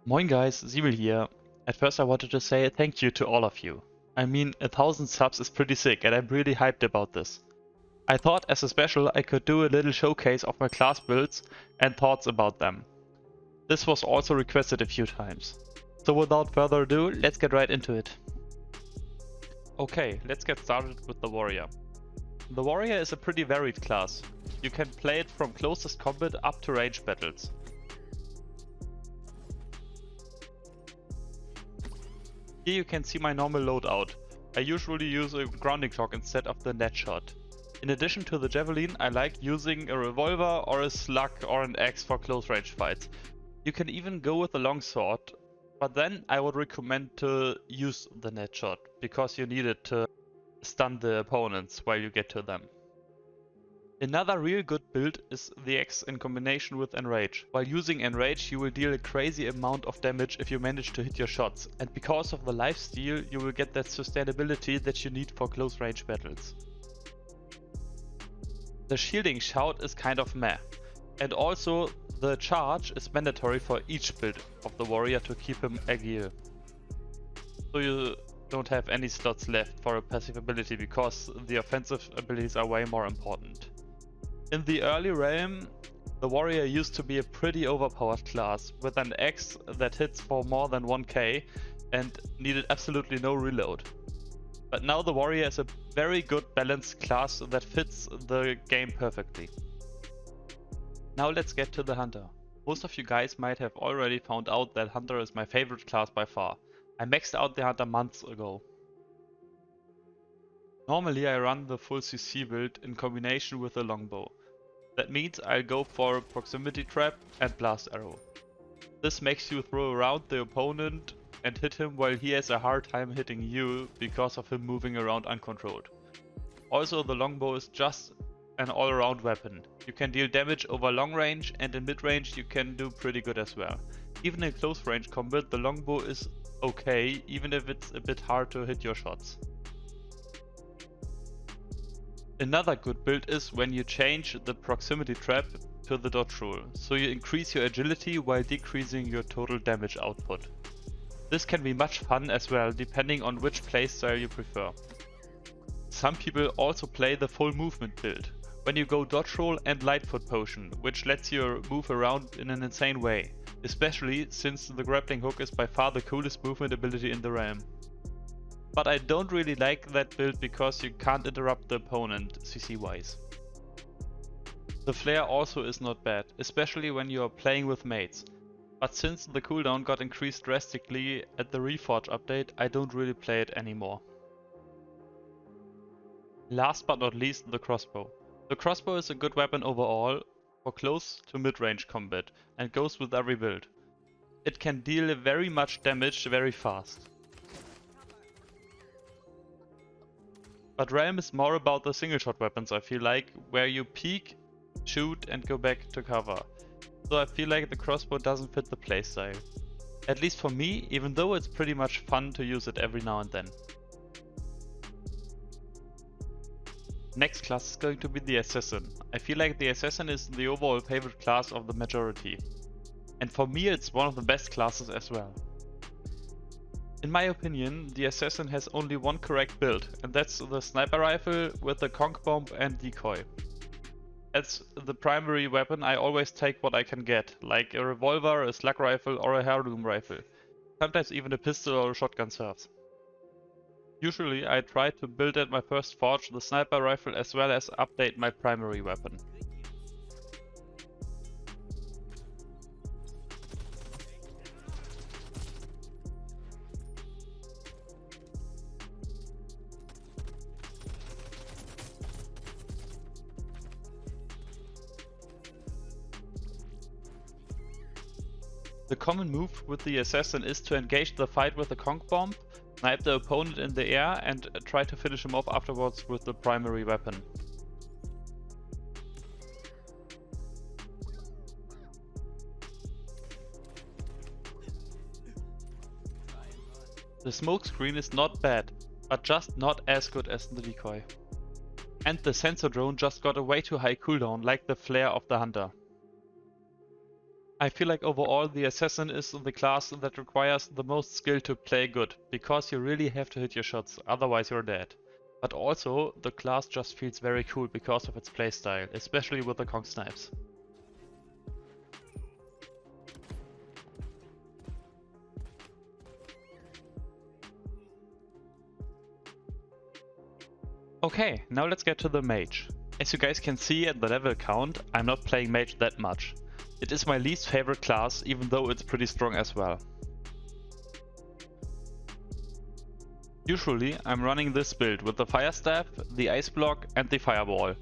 Moin guys, simel here. At first I wanted to say thank you to all of you. I mean, 1000 subs is pretty sick and I'm really hyped about this. I thought as a special I could do a little showcase of my class builds and thoughts about them. This was also requested a few times. So without further ado, let's get right into it. Okay, let's get started with the warrior. The warrior is a pretty varied class. You can play it from closest combat up to range battles. Here you can see my normal loadout. I usually use a grounding clock instead of the net shot. In addition to the javelin, I like using a revolver or a slug or an axe for close range fights. You can even go with a longsword, but then I would recommend to use the net shot, because you need it to stun the opponents while you get to them. Another real good build is the axe in combination with enrage. While using enrage you will deal a crazy amount of damage if you manage to hit your shots, and because of the lifesteal you will get that sustainability that you need for close range battles. The shielding shout is kind of meh, and also the charge is mandatory for each build of the warrior to keep him agile. So you don't have any slots left for a passive ability because the offensive abilities are way more important. In the early realm, the warrior used to be a pretty overpowered class with an axe that hits for more than 1k and needed absolutely no reload. But now the warrior is a very good balanced class that fits the game perfectly. Now let's get to the hunter. Most of you guys might have already found out that hunter is my favorite class by far. I maxed out the hunter months ago. Normally I run the full CC build in combination with a longbow. That means I'll go for a proximity trap and blast arrow. This makes you throw around the opponent and hit him while he has a hard time hitting you because of him moving around uncontrolled. Also, the longbow is just an all-around weapon. You can deal damage over long range, and in mid-range you can do pretty good as well. Even in close range combat the longbow is okay, even if it's a bit hard to hit your shots. Another good build is when you change the proximity trap to the dodge rule, so you increase your agility while decreasing your total damage output. This can be much fun as well, depending on which playstyle you prefer. Some people also play the full movement build, when you go dodge roll and lightfoot potion, which lets you move around in an insane way, especially since the grappling hook is by far the coolest movement ability in the realm. But I don't really like that build because you can't interrupt the opponent CC wise. The flare also is not bad, especially when you are playing with mates. But since the cooldown got increased drastically at the Reforged update, I don't really play it anymore. Last but not least, the crossbow. The crossbow is a good weapon overall for close to mid-range combat and goes with every build. It can deal very much damage very fast. But Realm is more about the single shot weapons, I feel like, where you peek, shoot and go back to cover. So I feel like the crossbow doesn't fit the playstyle. At least for me, even though it's pretty much fun to use it every now and then. Next class is going to be the Assassin. I feel like the Assassin is the overall favorite class of the majority. And for me it's one of the best classes as well. In my opinion, the Assassin has only one correct build, and that's the sniper rifle with the conch bomb and decoy. As the primary weapon I always take what I can get, like a revolver, a slug rifle or a heirloom rifle. Sometimes even a pistol or a shotgun serves. Usually I try to build at my first forge the sniper rifle as well as update my primary weapon. The common move with the Assassin is to engage the fight with the conch bomb, snipe the opponent in the air and try to finish him off afterwards with the primary weapon. The smoke screen is not bad, but just not as good as the decoy. And the sensor drone just got a way too high cooldown like the flare of the hunter. I feel like overall the assassin is the class that requires the most skill to play good, because you really have to hit your shots, otherwise you're dead. But also, the class just feels very cool because of its playstyle, especially with the Kong snipes. Okay, now let's get to the Mage. As you guys can see at the level count, I'm not playing Mage that much. It is my least favorite class, even though it's pretty strong as well. Usually I'm running this build with the Fire Staff, the Ice Block and the Fireball.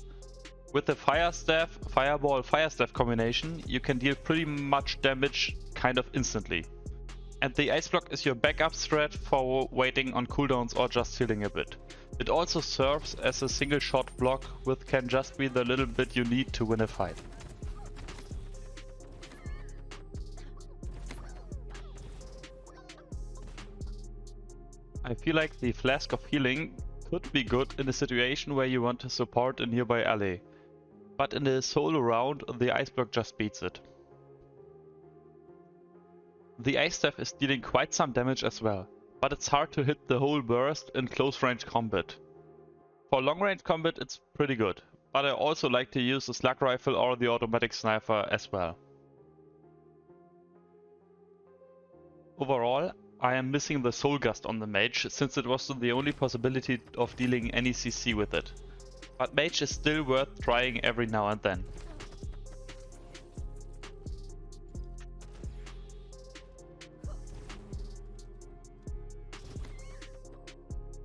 With the Fire Staff, Fireball, Fire Staff combination, you can deal pretty much damage kind of instantly. And the Ice Block is your backup strat for waiting on cooldowns or just healing a bit. It also serves as a single shot block, which can just be the little bit you need to win a fight. I feel like the Flask of Healing could be good in a situation where you want to support a nearby ally. But in a solo round, the Ice Block just beats it. The Ice Staff is dealing quite some damage as well, but it's hard to hit the whole burst in close range combat. For long range combat it's pretty good, but I also like to use the Slug Rifle or the Automatic Sniper as well. Overall, I am missing the Soul Gust on the Mage, since it was the only possibility of dealing any CC with it. But Mage is still worth trying every now and then.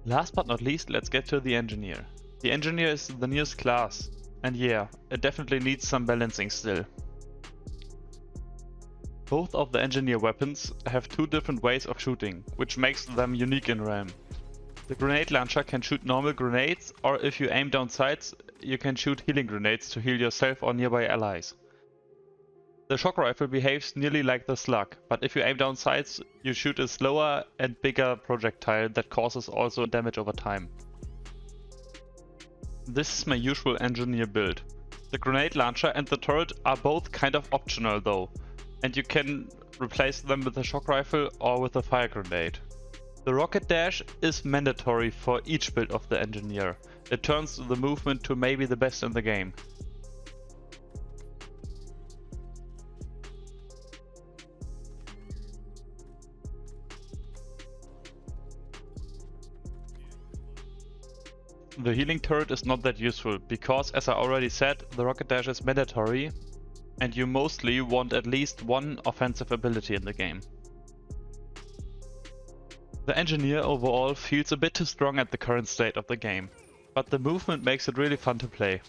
Last but not least, let's get to the Engineer. The Engineer is the newest class, and yeah, it definitely needs some balancing still. Both of the Engineer weapons have two different ways of shooting, which makes them unique in Realm. The Grenade Launcher can shoot normal grenades, or if you aim down sights, you can shoot healing grenades to heal yourself or nearby allies. The Shock Rifle behaves nearly like the Slug, but if you aim down sights, you shoot a slower and bigger projectile that causes also damage over time. This is my usual Engineer build. The Grenade Launcher and the turret are both kind of optional though, and you can replace them with a Shock Rifle or with a Fire Grenade. The Rocket Dash is mandatory for each build of the Engineer. It turns the movement to maybe the best in the game. The healing turret is not that useful, because as I already said, the Rocket Dash is mandatory and you mostly want at least one offensive ability in the game. The Engineer overall feels a bit too strong at the current state of the game, but the movement makes it really fun to play.